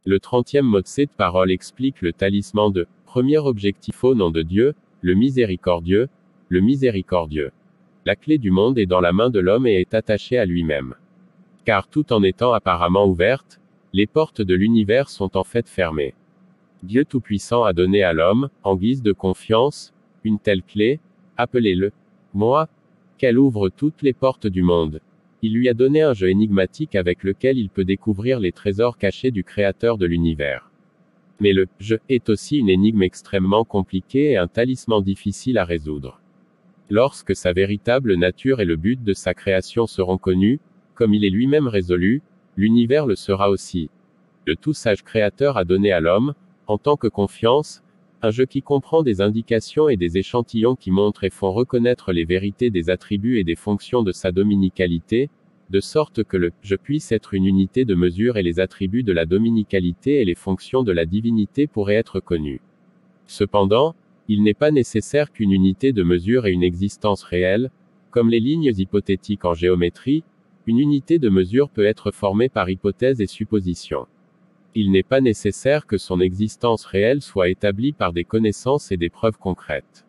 Le 30e mot de cette parole explique le talisman de premier objectif au nom de Dieu, le miséricordieux, le miséricordieux. La clé du monde est dans la main de l'homme et est attachée à lui-même. Car tout en étant apparemment ouverte, les portes de l'univers sont en fait fermées. Dieu Tout-Puissant a donné à l'homme, en guise de confiance, une telle clé, appelée-le moi, qu'elle ouvre toutes les portes du monde. Il lui a donné un jeu énigmatique avec lequel il peut découvrir les trésors cachés du Créateur de l'univers. Mais le jeu est aussi une énigme extrêmement compliquée et un talisman difficile à résoudre. Lorsque sa véritable nature et le but de sa création seront connus, comme il est lui-même résolu, l'univers le sera aussi. Le tout-sage Créateur a donné à l'homme, en tant que confiance, un jeu qui comprend des indications et des échantillons qui montrent et font reconnaître les vérités des attributs et des fonctions de sa dominicalité, de sorte que le jeu puisse être une unité de mesure et les attributs de la dominicalité et les fonctions de la divinité pourraient être connus. Cependant, il n'est pas nécessaire qu'une unité de mesure ait une existence réelle, comme les lignes hypothétiques en géométrie, une unité de mesure peut être formée par hypothèse et supposition. Il n'est pas nécessaire que son existence réelle soit établie par des connaissances et des preuves concrètes.